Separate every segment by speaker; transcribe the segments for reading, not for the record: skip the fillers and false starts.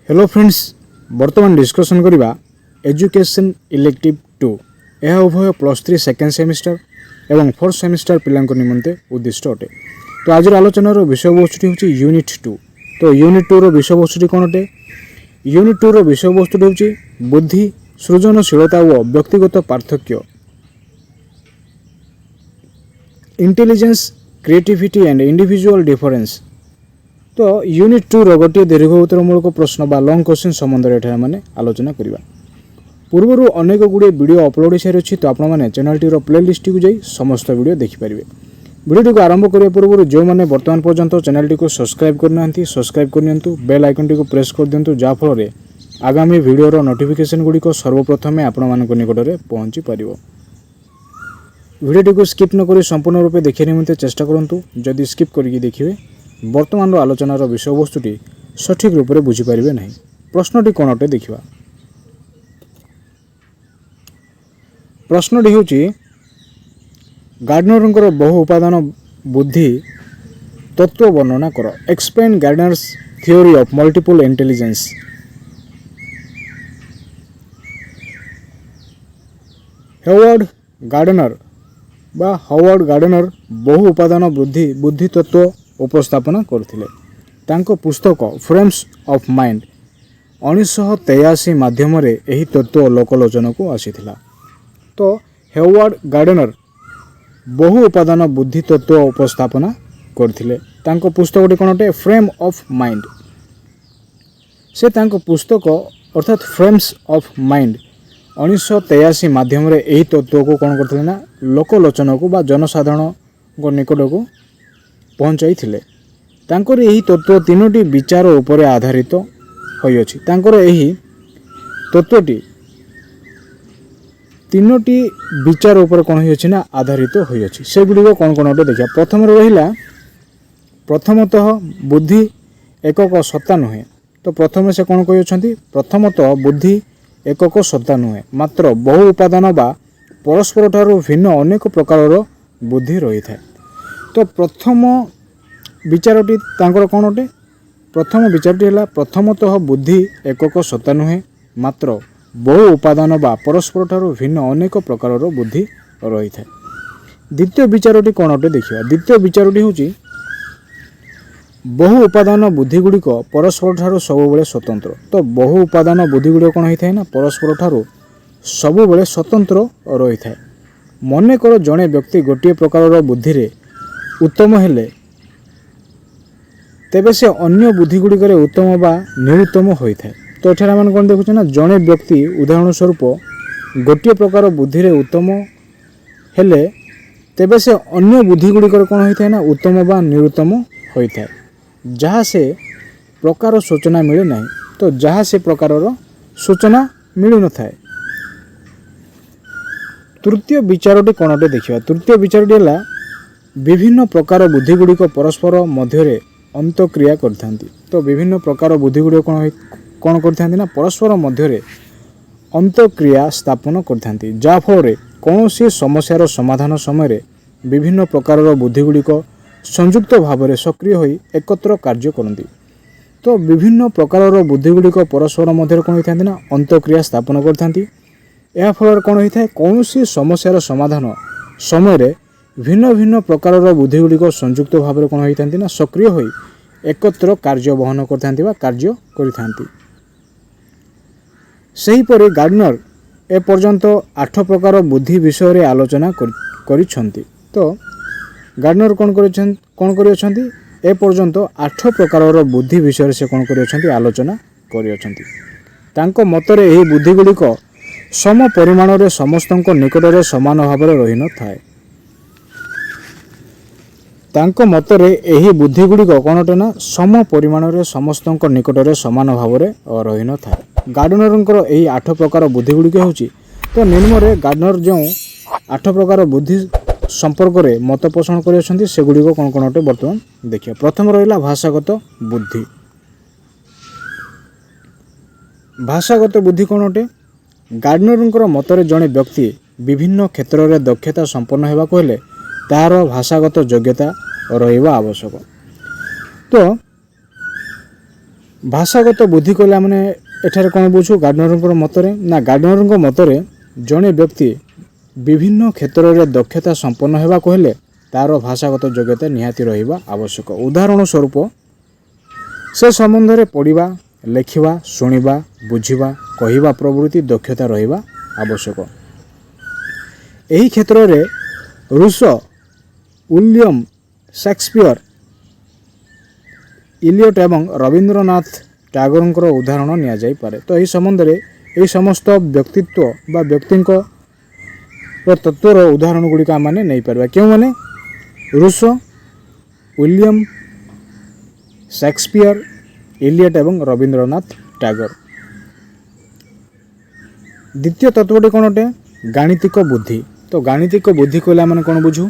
Speaker 1: Hello friends, बर्तमान discussion करबा education elective 2 यह उभय +3 सेकेंड सेमिस्टर एवं 4th सेमिस्टर पिलांको निमंते उद्दिष्ट अटे। तो आज आलोचनार विषयवस्तुटी हूँ यूनिट 2। तो यूनिट 2 विषयवस्तुटी कौन अटे? यूनिट 2 विषयवस्तुटी हूँ बुद्धि, सृजनशीलता और व्यक्तिगत पार्थक्य, intelligence, creativity and individual difference. तो यूनिट 2 गोटे दीर्घ उत्तरमूलक प्रश्न बा लंग क्वेश्चन संबंध में मैंने आलोचना करवा। पूर्वर अनेक गुड़े वीडियो अपलोड सारी अच्छी, तो आपने चैनल प्लेलिस्ट को जाई समस्त वीडियो देखिपारे। वीडियो को आरंभ करने पूर्व जो मैंने वर्तमान पर्यंत चैनल को सब्सक्राइब करना सब्सक्राइब करनी, बेल आइकन टी को प्रेस कर दिंतु, जहाँफल आगामी वीडियोर नोटिफिकेशन गुड़िक सर्वप्रथम आपण निकट में पहुँची पार। वीडियो को स्किप नक संपूर्ण रूपे देखा निमंते चेष्टा करूँ। जदि स्किप करके देखिए वर्तमान आलोचनार विषयवस्तुटी सठिक रूप से बुझीपारे ना। प्रश्नटी कौन अटे देखा। प्रश्नटी हूँ गार्डनर बहु उपादान बुद्धि तत्व वर्णना कर। Explain Gardner's theory of multiple intelligence. Howard Gardner बहु उपादान बुद्धि तत्व उपस्थापन करथिले। तांको पुस्तक फ्रेम्स ऑफ माइंड 1983 माध्यम रे एही तत्व लोकलोचन को आसीथिला। तो हावर्ड गार्डनर बहु उपादान बुद्धि तत्व उपस्थापना करथिले। तांको पुस्तकटी कोनटे? Frame of mind. से तांको पुस्तक अर्थात फ्रेम्स ऑफ माइंड 1983 माध्यम रे एही तत्व को कौन करथिले ना लोकलोचन को बा जनसाधारण को निकट को पहुँचाई थिले। तांकर एही तत्व तीनोटी विचार उपरे आधारित होई अछि। तांकर एही तत्वटी तीनोटी विचार उपर कौन होई अछि ना आधारित होई अछि। से गुडी कौन कौन अटे देखिया। प्रथम रहिला प्रथमतः बुद्धि एकक सत्ता नुहे। तो प्रथम से कौन कहि अछंती? प्रथमतः बुद्धि एकक सत्ता नुहे, मात्र बहु उपादान बा परस्पर ठारू भिन्न अनेक प्रकार बुद्धि रही थाए। तो प्रथम विचारटी तांकर कौन अटे? प्रथम विचारटी है प्रथमतः बुद्धि एकक सत्ता नुहे, मात्र बहु उपादान बा परस्पर ठारू भिन्न अनेक प्रकार बुद्धि रही थाए। द्वितीय विचारटी कौन अटे देखिए। द्वितीय विचारटी हूँ बहु उपादान बुद्धि गुड़िक परस्पर ठारू सबुबले स्वतंत्र। तो बहु उपादान बुद्धि गुड़िक कौन होता है ना परस्पर ठारू सबुबले स्वतंत्र रही थाए। मनेकर जड़े व्यक्ति गोटे प्रकार बुद्धि रे उत्तम हेले तेबे से अन्य बुद्धि गुड़िक उत्तम बा निरुत्तम होता है। तो एठार मान कौन देखुचे ना जड़े व्यक्ति उदाहरण स्वरूप गोटे प्रकार बुद्धि रे उत्तम हेले तेबे से अन्य बुद्धि गुड़िक कौन होता है ना उत्तम बा निरुत्तम होता है। जहाँ से प्रकार सूचना मिले ना, तो जहाँ से प्रकार सूचना मिल न थाए। तृतीय विचारटी कौन अटे देखिए। तृतीय विचारटी है विभिन्न प्रकार बुद्धि गुड़िक परस्पर मध्य अंतक्रिया करथांती। तो विभिन्न प्रकार बुद्धि गुड़िक कौन करथांती ना परस्पर मध्य अंतक्रिया स्थापन करथांती, जहाँ फल कौन सी समस्यार समाधान समय विभिन्न प्रकार बुद्धि गुड़िक संयुक्त भाव में सक्रिय होई एकत्र कार्य करती। तो विभिन्न प्रकार बुद्धि गुड़िक परस्पर मध्य कौन होता है ना अंतक्रिया स्थापन करथांती। यह फल कौन होता है कौन सी समस्यार समाधान समय भिन्न भिन्न प्रकार बुद्धि गुड़िक संयुक्त भाव में कौन होता है ना सक्रिय होई एकत्र कार्य बहन करथांती बा कार्य करिथांती। सेहीपरि गार्डनर ए पर्यंत 8 प्रकार बुद्धि विषय रे आलोचना करिछंती। तो गार्डनर कौन करिछंती ए पर्यंत 8 प्रकार बुद्धि विषय से कौन करिछंती आलोचना करिछंती। तांको मतरे एही बुद्धि गुड़िक सम परिमाण रे समस्तक निकट में समान भाव में रही न थाए। तांको मतरे एही बुद्धि गुड़िक कौन अटे ना सम परिमाण रे समस्तक निकट में समान भाव में रही न थाए। गार्डनर एही 8 प्रकार बुद्धि गुड़िक होची। तो निम्न रे गार्डनर जो 8 प्रकार बुद्धि संपर्क में मत पोषण कर सेगुड़िक कौन कौन अटे बर्तमान देखिए। प्रथम रहा भाषागत बुद्धि। भाषागत बुद्धि कौन अटे? गार्डनर मतरे जड़े व्यक्ति विभिन्न क्षेत्र में दक्षता संपन्न होगाक हेले तार भाषागत योग्यता रहिबा आवश्यक। तो ଭାଷାଗତ ବୁଦ୍ଧି କହିଲେ ଆମେ ଏଠାରେ କ'ଣ ବୁଝୁ ଗାର୍ଡନରଙ୍କ ମତରେ? ନା ଗାର୍ଡନରଙ୍କ ମତରେ ଜଣେ ବ୍ୟକ୍ତି ବିଭିନ୍ନ କ୍ଷେତ୍ରରେ ଦକ୍ଷତା ସମ୍ପନ୍ନ ହେବାକୁ ହେଲେ ତା'ର ଭାଷାଗତ ଯୋଗ୍ୟତା ନିହାତି ରହିବା ଆବଶ୍ୟକ। ଉଦାହରଣ ସ୍ୱରୂପ ସେ ସମ୍ବନ୍ଧରେ ପଢ଼ିବା, ଲେଖିବା, ଶୁଣିବା, ବୁଝିବା, କହିବା ପ୍ରଭୃତି ଦକ୍ଷତା ରହିବା ଆବଶ୍ୟକ। ଏହି କ୍ଷେତ୍ରରେ ରୁଷୋ, ୱିଲିୟମ ସେକ୍ସପିୟର, ଇଲିୟଟ ଏବଂ ରବୀନ୍ଦ୍ରନାଥ ଟାଗୋରଙ୍କର ଉଦାହରଣ ନିଆଯାଇପାରେ। ତ ଏହି ସମ୍ବନ୍ଧରେ ଏହି ସମସ୍ତ ବ୍ୟକ୍ତିତ୍ୱ ବା ବ୍ୟକ୍ତିଙ୍କର ତତ୍ତ୍ୱର ଉଦାହରଣ ଗୁଡ଼ିକ ଆମେ ନେଇପାରିବା। କେଉଁମାନେ? ରୁଷୋ, ୱିଲିୟମ ସେକ୍ସପିୟର, ଇଲିୟଟ ଏବଂ ରବୀନ୍ଦ୍ରନାଥ ଟାଗୋର। ଦ୍ୱିତୀୟ ତତ୍ତ୍ୱଟି କ'ଣ ଅଟେ? ଗାଣିତିକ ବୁଦ୍ଧି। ତ ଗାଣିତିକ ବୁଦ୍ଧି କହିଲେ ଆମେ କ'ଣ ବୁଝୁ?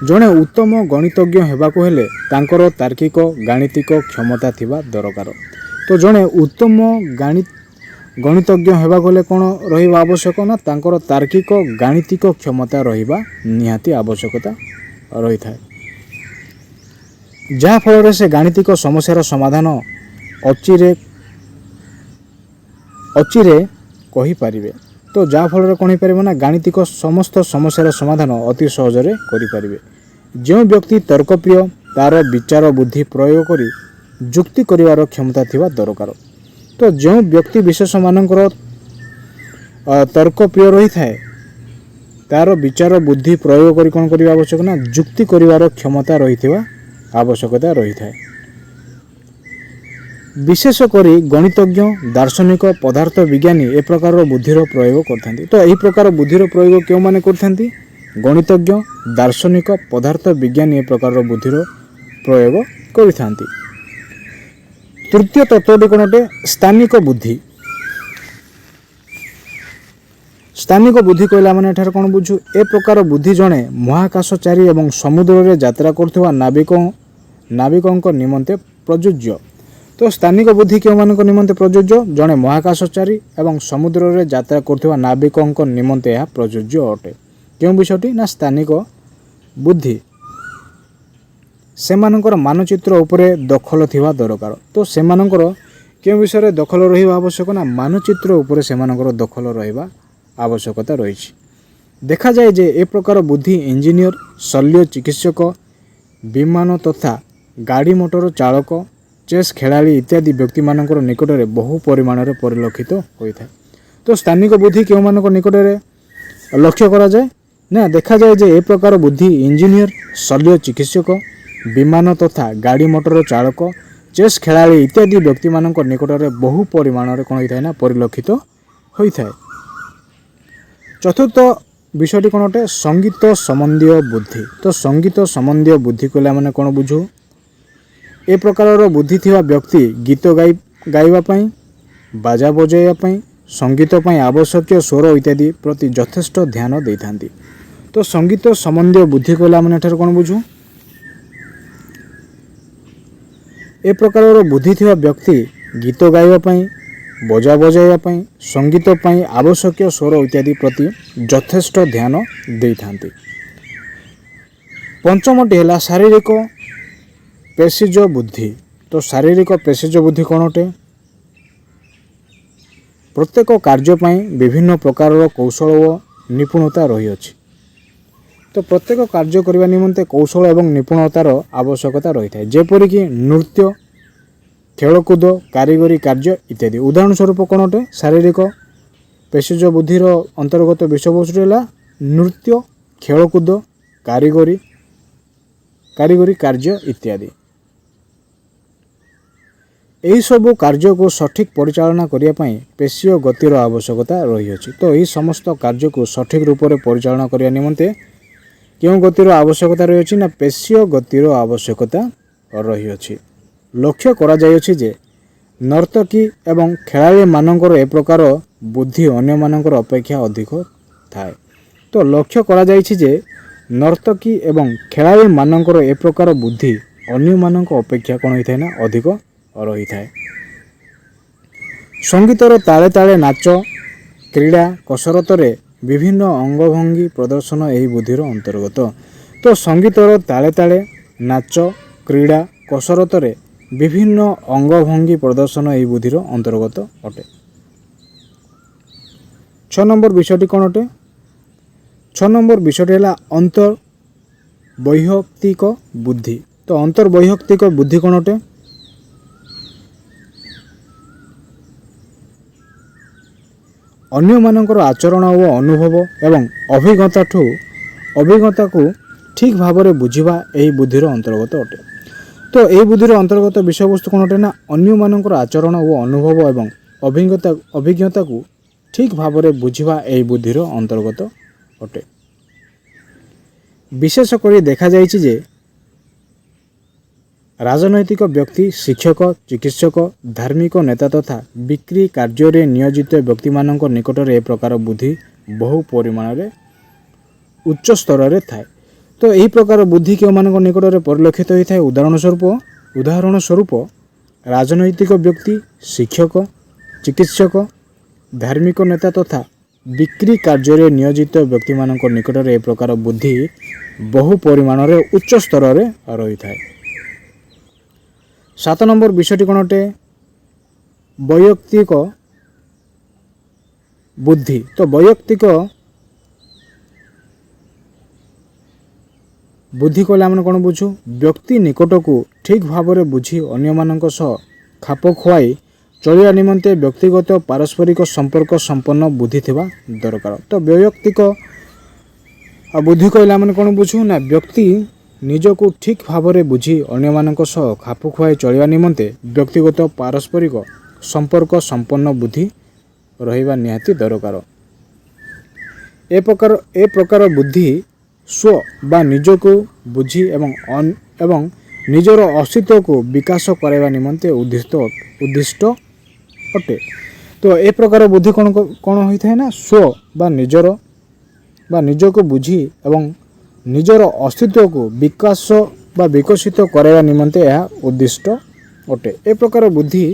Speaker 1: ଜଣେ ଉତ୍ତମ ଗଣିତଜ୍ଞ ହେବାକୁ ହେଲେ ତାଙ୍କର ତାର୍କିକ ଗାଣିତିକ କ୍ଷମତା ଥିବା ଦରକାର। ତ ଜଣେ ଉତ୍ତମ ଗଣିତଜ୍ଞ ହେବାକୁ ହେଲେ କ'ଣ ରହିବା ଆବଶ୍ୟକ? ନା ତାଙ୍କର ତାର୍କିକ ଗାଣିତିକ କ୍ଷମତା ରହିବା ନିହାତି ଆବଶ୍ୟକତା ରହିଥାଏ, ଯାହାଫଳରେ ସେ ଗାଣିତିକ ସମସ୍ୟାର ସମାଧାନ ଅଚିରେ କହିପାରିବେ। ତ ଯାହାଫଳରେ କ'ଣ ହେଇପାରିବ? ନା ଗାଣିତିକ ସମସ୍ତ ସମସ୍ୟାର ସମାଧାନ ଅତି ସହଜରେ କରିପାରିବେ। ଯେଉଁ ବ୍ୟକ୍ତି ତର୍କପ୍ରିୟ ତା'ର ବିଚାର ବୁଦ୍ଧି ପ୍ରୟୋଗ କରି ଯୁକ୍ତି କରିବାର କ୍ଷମତା ଥିବା ଦରକାର। ତ ଯେଉଁ ବ୍ୟକ୍ତି ବିଶେଷମାନଙ୍କର ତର୍କପ୍ରିୟ ରହିଥାଏ ତା'ର ବିଚାର ବୁଦ୍ଧି ପ୍ରୟୋଗ କରି କ'ଣ କରିବା ଆବଶ୍ୟକ? ନା ଯୁକ୍ତି କରିବାର କ୍ଷମତା ରହିଥିବା ଆବଶ୍ୟକତା ରହିଥାଏ। ବିଶେଷ କରି ଗଣିତଜ୍ଞ, ଦାର୍ଶନିକ, ପଦାର୍ଥ ବିଜ୍ଞାନୀ ଏ ପ୍ରକାରର ବୁଦ୍ଧିର ପ୍ରୟୋଗ କରିଥାନ୍ତି। ତ ଏହି ପ୍ରକାର ବୁଦ୍ଧିର ପ୍ରୟୋଗ କେଉଁମାନେ କରିଥାନ୍ତି? ଗଣିତଜ୍ଞ, ଦାର୍ଶନିକ, ପଦାର୍ଥ ବିଜ୍ଞାନୀ ଏ ପ୍ରକାରର ବୁଦ୍ଧିର ପ୍ରୟୋଗ କରିଥାନ୍ତି। ତୃତୀୟ ତତ୍ତ୍ୱଟି କ'ଣ ଅଟେ? ସ୍ଥାନିକ ବୁଦ୍ଧି। ସ୍ଥାନିକ ବୁଦ୍ଧି କହିଲେ ଆମେ ଏଠାରେ କ'ଣ ବୁଝୁ? ଏ ପ୍ରକାର ବୁଦ୍ଧି ଜଣେ ମହାକାଶଚାରୀ ଏବଂ ସମୁଦ୍ରରେ ଯାତ୍ରା କରୁଥିବା ନାବିକଙ୍କ ନିମନ୍ତେ ପ୍ରଯୁଜ୍ୟ। ତ ସ୍ଥାନିକ ବୁଦ୍ଧି କେଉଁମାନଙ୍କ ନିମନ୍ତେ ପ୍ରଯୁଜ୍ୟ? ଜଣେ ମହାକାଶଚାରୀ ଏବଂ ସମୁଦ୍ରରେ ଯାତ୍ରା କରୁଥିବା ନାବିକଙ୍କ ନିମନ୍ତେ ଏହା ପ୍ରଯୁଜ୍ୟ ଅଟେ। କେଉଁ ବିଷୟଟି? ନା ସ୍ଥାନିକ ବୁଦ୍ଧି। ସେମାନଙ୍କର ମାନଚିତ୍ର ଉପରେ ଦଖଲ ଥିବା ଦରକାର। ତ ସେମାନଙ୍କର କେଉଁ ବିଷୟରେ ଦଖଲ ରହିବା ଆବଶ୍ୟକ? ନା ମାନଚିତ୍ର ଉପରେ ସେମାନଙ୍କର ଦଖଲ ରହିବା ଆବଶ୍ୟକତା ରହିଛି। ଦେଖାଯାଏ ଯେ ଏ ପ୍ରକାର ବୁଦ୍ଧି ଇଞ୍ଜିନିୟର, ଶଲ୍ୟ ଚିକିତ୍ସକ, ବିମାନ ତଥା ଗାଡ଼ି ମୋଟର ଚାଳକ, ଚେସ୍ ଖେଳାଳି ଇତ୍ୟାଦି ବ୍ୟକ୍ତିମାନଙ୍କର ନିକଟରେ ବହୁ ପରିମାଣରେ ପରିଲକ୍ଷିତ ହୋଇଥାଏ। ତ ସ୍ଥାନିକ ବୁଦ୍ଧି କେଉଁମାନଙ୍କ ନିକଟରେ ଲକ୍ଷ୍ୟ କରାଯାଏ? ନା ଦେଖାଯାଏ ଯେ ଏ ପ୍ରକାର ବୁଦ୍ଧି ଇଞ୍ଜିନିୟର, ଶଲ୍ୟ ଚିକିତ୍ସକ, ବିମାନ ତଥା ଗାଡ଼ି ମୋଟର ଚାଳକ, ଚେସ୍ ଖେଳାଳି ଇତ୍ୟାଦି ବ୍ୟକ୍ତିମାନଙ୍କ ନିକଟରେ ବହୁ ପରିମାଣରେ କ'ଣ ହୋଇଥାଏ? ନା ପରିଲକ୍ଷିତ ହୋଇଥାଏ। ଚତୁର୍ଥ ବିଷୟଟି କ'ଣ ଅଟେ? ସଙ୍ଗୀତ ସମ୍ବନ୍ଧୀୟ ବୁଦ୍ଧି। ତ ସଙ୍ଗୀତ ସମ୍ବନ୍ଧୀୟ ବୁଦ୍ଧି କହିଲେ ଆମେ କ'ଣ ବୁଝୁ? ଏ ପ୍ରକାରର ବୁଦ୍ଧି ଥିବା ବ୍ୟକ୍ତି ଗୀତ ଗାଇବା ପାଇଁ, ବାଜା ବଜାଇବା ପାଇଁ, ସଙ୍ଗୀତ ପାଇଁ ଆବଶ୍ୟକୀୟ ସ୍ୱର ଇତ୍ୟାଦି ପ୍ରତି ଯଥେଷ୍ଟ ଧ୍ୟାନ ଦେଇଥାନ୍ତି। ତ ସଙ୍ଗୀତ ସମ୍ବନ୍ଧୀୟ ବୁଦ୍ଧି କହିଲେ ଆମେ ଏଠାରେ କ'ଣ ବୁଝୁ? ଏ ପ୍ରକାରର ବୁଦ୍ଧି ଥିବା ବ୍ୟକ୍ତି ଗୀତ ଗାଇବା ପାଇଁ, ବଜା ବଜାଇବା ପାଇଁ, ସଙ୍ଗୀତ ପାଇଁ ଆବଶ୍ୟକୀୟ ସ୍ୱର ଇତ୍ୟାଦି ପ୍ରତି ଯଥେଷ୍ଟ ଧ୍ୟାନ ଦେଇଥାନ୍ତି। ପଞ୍ଚମଟି ହେଲା ଶାରୀରିକ ପେଶିଜ ବୁଦ୍ଧି। ତ ଶାରୀରିକ ପେଶିଜ ବୁଦ୍ଧି କ'ଣ ଅଟେ? ପ୍ରତ୍ୟେକ କାର୍ଯ୍ୟ ପାଇଁ ବିଭିନ୍ନ ପ୍ରକାରର କୌଶଳ ଓ ନିପୁଣତା ରହିଅଛି। ତ ପ୍ରତ୍ୟେକ କାର୍ଯ୍ୟ କରିବା ନିମନ୍ତେ କୌଶଳ ଏବଂ ନିପୁଣତାର ଆବଶ୍ୟକତା ରହିଥାଏ, ଯେପରିକି ନୃତ୍ୟ, ଖେଳକୁଦ, କାରିଗରୀ କାର୍ଯ୍ୟ ଇତ୍ୟାଦି। ଉଦାହରଣ ସ୍ୱରୂପ କ'ଣ ଅଟେ? ଶାରୀରିକ ପେଶିଜ ବୁଦ୍ଧିର ଅନ୍ତର୍ଗତ ବିଷୟବସ୍ତୁ ହେଲା ନୃତ୍ୟ, ଖେଳକୁଦ, କାରିଗରୀ କାର୍ଯ୍ୟ ଇତ୍ୟାଦି। ଏହିସବୁ କାର୍ଯ୍ୟକୁ ସଠିକ୍ ପରିଚାଳନା କରିବା ପାଇଁ ପେଶୀୟ ଗତିର ଆବଶ୍ୟକତା ରହିଅଛି। ତ ଏହି ସମସ୍ତ କାର୍ଯ୍ୟକୁ ସଠିକ୍ ରୂପରେ ପରିଚାଳନା କରିବା ନିମନ୍ତେ କେଉଁ ଗତିର ଆବଶ୍ୟକତା ରହିଅଛି? ନା ପେଶୀୟ ଗତିର ଆବଶ୍ୟକତା ରହିଅଛି। ଲକ୍ଷ୍ୟ କରାଯାଇଅଛି ଯେ ନର୍ତ୍ତକୀ ଏବଂ ଖେଳାଳିମାନଙ୍କର ଏ ପ୍ରକାର ବୁଦ୍ଧି ଅନ୍ୟମାନଙ୍କର ଅପେକ୍ଷା ଅଧିକ ଥାଏ। ତ ଲକ୍ଷ୍ୟ କରାଯାଇଛି ଯେ ନର୍ତ୍ତକୀ ଏବଂ ଖେଳାଳିମାନଙ୍କର ଏ ପ୍ରକାର ବୁଦ୍ଧି ଅନ୍ୟମାନଙ୍କ ଅପେକ୍ଷା କ'ଣ ହୋଇଥାଏ? ନା ଅଧିକ ରହିଥାଏ। ସଙ୍ଗୀତର ତାଳେ ତାଳେ ନାଚ, କ୍ରୀଡ଼ା, କସରତରେ ବିଭିନ୍ନ ଅଙ୍ଗଭଙ୍ଗୀ ପ୍ରଦର୍ଶନ ଏହି ବୁଦ୍ଧିର ଅନ୍ତର୍ଗତ। ତ ସଙ୍ଗୀତର ତାଳେ ତାଳେ ନାଚ, କ୍ରୀଡ଼ା, କସରତରେ ବିଭିନ୍ନ ଅଙ୍ଗଭଙ୍ଗୀ ପ୍ରଦର୍ଶନ ଏହି ବୁଦ୍ଧିର ଅନ୍ତର୍ଗତ ଅଟେ। 6 ନମ୍ବର ବିଷୟଟି କ'ଣ ଅଟେ? 6 ନମ୍ବର ବିଷୟଟି ହେଲା ଅନ୍ତର୍ବୈୟକ୍ତିକ ବୁଦ୍ଧି। ତ ଅନ୍ତର୍ବୈୟକ୍ତିକ ବୁଦ୍ଧି କ'ଣ ଅଟେ? ଅନ୍ୟମାନଙ୍କର ଆଚରଣ ଓ ଅନୁଭବ ଏବଂ ଅଭିଜ୍ଞତାକୁ ଠିକ୍ ଭାବରେ ବୁଝିବା ଏହି ବୁଦ୍ଧିର ଅନ୍ତର୍ଗତ ଅଟେ। ତ ଏହି ବୁଦ୍ଧିର ଅନ୍ତର୍ଗତ ବିଷୟବସ୍ତୁ କ'ଣ ଅଟେ ନା ଅନ୍ୟମାନଙ୍କର ଆଚରଣ ଓ ଅନୁଭବ ଏବଂ ଅଭିଜ୍ଞତାକୁ ଠିକ୍ ଭାବରେ ବୁଝିବା ଏହି ବୁଦ୍ଧିର ଅନ୍ତର୍ଗତ ଅଟେ। ବିଶେଷ କରି ଦେଖାଯାଇଛି ଯେ ରାଜନୈତିକ ବ୍ୟକ୍ତି, ଶିକ୍ଷକ, ଚିକିତ୍ସକ, ଧାର୍ମିକ ନେତା ତଥା ବିକ୍ରି କାର୍ଯ୍ୟରେ ନିୟୋଜିତ ବ୍ୟକ୍ତିମାନଙ୍କ ନିକଟରେ ଏ ପ୍ରକାର ବୁଦ୍ଧି ବହୁ ପରିମାଣରେ ଉଚ୍ଚ ସ୍ତରରେ ଥାଏ। ତ ଏହି ପ୍ରକାର ବୁଦ୍ଧି କେଉଁମାନଙ୍କ ନିକଟରେ ପରିଲକ୍ଷିତ ହୋଇଥାଏ? ଉଦାହରଣ ସ୍ୱରୂପ ରାଜନୈତିକ ବ୍ୟକ୍ତି, ଶିକ୍ଷକ, ଚିକିତ୍ସକ, ଧାର୍ମିକ ନେତା ତଥା ବିକ୍ରି କାର୍ଯ୍ୟରେ ନିୟୋଜିତ ବ୍ୟକ୍ତିମାନଙ୍କ ନିକଟରେ ଏ ପ୍ରକାର ବୁଦ୍ଧି ବହୁ ପରିମାଣରେ ଉଚ୍ଚ ସ୍ତରରେ ରହିଥାଏ। 7 ନମ୍ବର ବିଷୟଟି କ'ଣ ଅଟେ? ବୈୟକ୍ତିକ ବୁଦ୍ଧି। ତ ବୈୟକ୍ତିକ ବୁଦ୍ଧି କହିଲେ ଆମେ କ'ଣ ବୁଝୁ? ବ୍ୟକ୍ତି ନିକଟକୁ ଠିକ୍ ଭାବରେ ବୁଝି ଅନ୍ୟମାନଙ୍କ ସହ ଖାପ ଖୁଆଇ ଚଳିବା ନିମନ୍ତେ ବ୍ୟକ୍ତିଗତ ପାରସ୍ପରିକ ସମ୍ପର୍କ ସମ୍ପନ୍ନ ବୁଦ୍ଧି ଥିବା ଦରକାର। ତ ବୈୟକ୍ତିକ ବୁଦ୍ଧି କହିଲେ ଆମେ କ'ଣ ବୁଝୁ? ନା ବ୍ୟକ୍ତି ନିଜକୁ ଠିକ୍ ଭାବରେ ବୁଝି ଅନ୍ୟମାନଙ୍କ ସହ ଖାପ ଖୁଆଇ ଚଳିବା ନିମନ୍ତେ ବ୍ୟକ୍ତିଗତ ପାରସ୍ପରିକ ସମ୍ପର୍କ ସମ୍ପନ୍ନ ବୁଦ୍ଧି ରହିବା ନିହାତି ଦରକାର। ଏ ପ୍ରକାର ବୁଦ୍ଧି ସ୍ୱ ବା ନିଜକୁ ବୁଝି ଏବଂ ନିଜର ଅସ୍ତିତ୍ୱକୁ ବିକାଶ କରାଇବା ନିମନ୍ତେ ଉଦ୍ଦିଷ୍ଟ ଅଟେ। ତ ଏ ପ୍ରକାର ବୁଦ୍ଧି କ'ଣ ହୋଇଥାଏ ନା ସ୍ୱ ବା ନିଜକୁ ବୁଝି ଏବଂ ନିଜର ଅସ୍ତିତ୍ୱକୁ ବିକଶିତ କରାଇବା ନିମନ୍ତେ ଏହା ଉଦ୍ଦିଷ୍ଟ ଅଟେ। ଏ ପ୍ରକାର ବୁଦ୍ଧି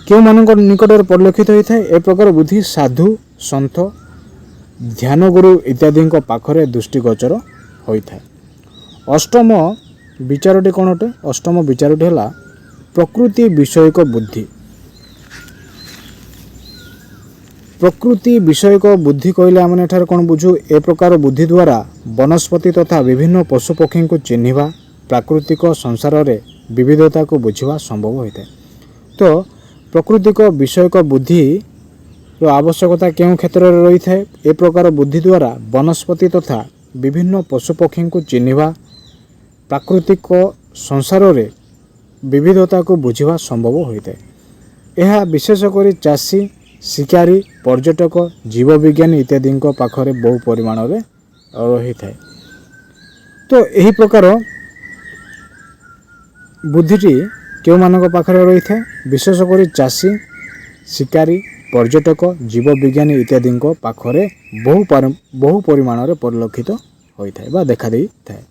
Speaker 1: କେଉଁମାନଙ୍କ ନିକଟରେ ପରିଲକ୍ଷିତ ହୋଇଥାଏ? ଏ ପ୍ରକାର ବୁଦ୍ଧି ସାଧୁ, ସନ୍ଥ, ଧ୍ୟାନଗୁରୁ ଇତ୍ୟାଦିଙ୍କ ପାଖରେ ଦୃଷ୍ଟିଗୋଚର ହୋଇଥାଏ। 8ମ ବିଚାରଟି କ'ଣ ଅଟେ? 8ମ ବିଚାରଟି ହେଲା ପ୍ରକୃତି ବିଷୟକ ବୁଦ୍ଧି। ପ୍ରକୃତି ବିଷୟକ ବୁଦ୍ଧି କହିଲେ ଆମେ ଏଠାରେ କ'ଣ ବୁଝୁ? ଏ ପ୍ରକାର ବୁଦ୍ଧି ଦ୍ୱାରା ବନସ୍ପତି ତଥା ବିଭିନ୍ନ ପଶୁପକ୍ଷୀଙ୍କୁ ଚିହ୍ନିବା, ପ୍ରାକୃତିକ ସଂସାରରେ ବିବିଧତାକୁ ବୁଝିବା ସମ୍ଭବ ହୋଇଥାଏ। ତ ପ୍ରକୃତିକ ବିଷୟକ ବୁଦ୍ଧିର ଆବଶ୍ୟକତା କେଉଁ କ୍ଷେତ୍ରରେ ରହିଥାଏ? ଏ ପ୍ରକାର ବୁଦ୍ଧି ଦ୍ୱାରା ବନସ୍ପତି ତଥା ବିଭିନ୍ନ ପଶୁପକ୍ଷୀଙ୍କୁ ଚିହ୍ନିବା, ପ୍ରାକୃତିକ ସଂସାରରେ ବିବିଧତାକୁ ବୁଝିବା ସମ୍ଭବ ହୋଇଥାଏ। ଏହା ବିଶେଷ କରି ଚାଷୀ, ଶିକାରୀ, ପର୍ଯ୍ୟଟକ, ଜୀବବିଜ୍ଞାନୀ ଇତ୍ୟାଦିଙ୍କ ପାଖରେ ବହୁ ପରିମାଣରେ ରହିଥାଏ। ତ ଏହି ପ୍ରକାର ବୁଦ୍ଧିଟି କେଉଁମାନଙ୍କ ପାଖରେ ରହିଥାଏ? ବିଶେଷ କରି ଚାଷୀ, ଶିକାରୀ, ପର୍ଯ୍ୟଟକ, ଜୀବବିଜ୍ଞାନୀ ଇତ୍ୟାଦିଙ୍କ ପାଖରେ ବହୁ ପରିମାଣରେ ପରିଲକ୍ଷିତ ହୋଇଥାଏ ବା ଦେଖାଦେଇଥାଏ।